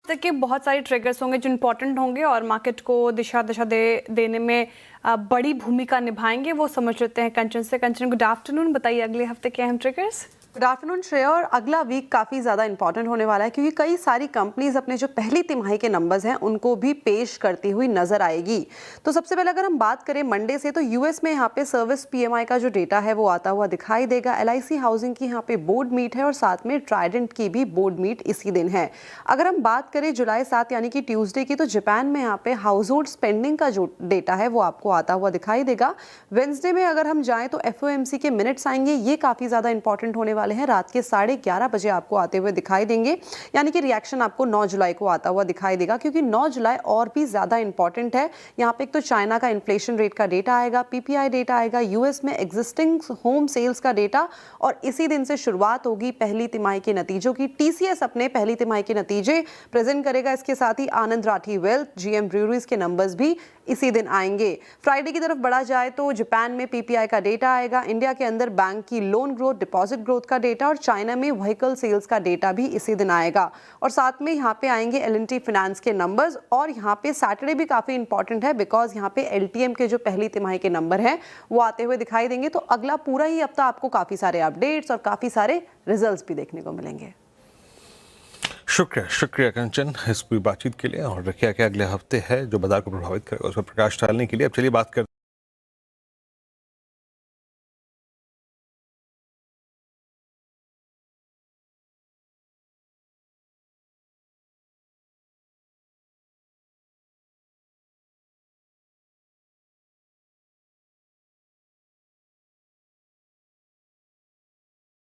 हफ्ते के बहुत सारे ट्रिगर्स होंगे जो इंपॉर्टेंट होंगे और मार्केट को दिशा दिशा देने में बड़ी भूमिका निभाएंगे। वो समझ लेते हैं कंचन से। कंचन, गुड आफ्टरनून। बताइए अगले हफ्ते के अहम ट्रिगर्स। Good afternoon Shreya. और अगला वीक काफ़ी ज़्यादा इंपॉर्टेंट होने वाला है क्योंकि कई सारी कंपनीज अपने जो पहली तिमाही के नंबर्स हैं उनको भी पेश करती हुई नजर आएगी। तो सबसे पहले अगर हम बात करें मंडे से, तो यूएस में यहाँ पे सर्विस पीएमआई का जो डेटा है वो आता हुआ दिखाई देगा। एलआईसी हाउसिंग की यहाँ पे बोर्ड मीट है और साथ में ट्राइडेंट की भी बोर्ड मीट इसी दिन है। अगर हम बात करें जुलाई 7 यानी कि ट्यूसडे की, तो जापान में यहाँ पे हाउस होल्ड स्पेंडिंग का जो डेटा है वो आपको आता हुआ दिखाई देगा। वेंसडे में अगर हम जाएं तो एफओएमसी के मिनट्स आएंगे, ये काफ़ी ज़्यादा इंपॉर्टेंट होने वाले हैं। रात के 11:30 बजे आपको आते हुए दिखाई देंगे, यानी कि रिएक्शन आपको 9 जुलाई को आता हुआ दिखाई देगा क्योंकि 9 जुलाई और भी ज़्यादा इंपॉर्टेंट है। यहाँ पे एक तो चाइना का इन्फ्लेशन रेट का डेटा आएगा, पीपीआई डेटा आएगा, यूएस में एग्जिस्टिंग होम सेल्स का डेटा, और इसी दिन से शुरुआत होगी पहली तिमाही के नतीजों की। टीसीएस अपने पहली तिमाही के नतीजे प्रेजेंट करेगा। इसके साथ ही आनंद राठी वेल्थ, जीएम ब्रूअरीज के नंबर्स भी इसी दिन आएंगे। फ्राइडे की तरफ बढ़ा जाए तो जापान में पीपीआई का डेटा आएगा, इंडिया के अंदर बैंक की लोन ग्रोथ, डिपॉजिट ग्रोथ का डेटा, और चाइना में व्हीकल सेल्स का डेटा भी इसी दिन आएगा। और साथ में यहाँ पे आएंगे एल&टी फाइनेंस के नंबर्स। और यहाँ पे सैटरडे भी काफी इंपॉर्टेंट है बिकॉज यहाँ पे एलटीएम के जो पहली तिमाही के नंबर हैं वो आते हुए दिखाई देंगे। तो अगला पूरा ही हफ्ता आपको काफी सारे अपडेट्स और काफी सारे रिजल्ट्स भी देखने को मिलेंगे। शुक्रिया कंचन इस पूरी बातचीत के लिए। और क्या क्या अगले हफ्ते है जो बाजार को प्रभावित करेगा उस पर प्रकाश डालने के लिए। अब चलिए बात करते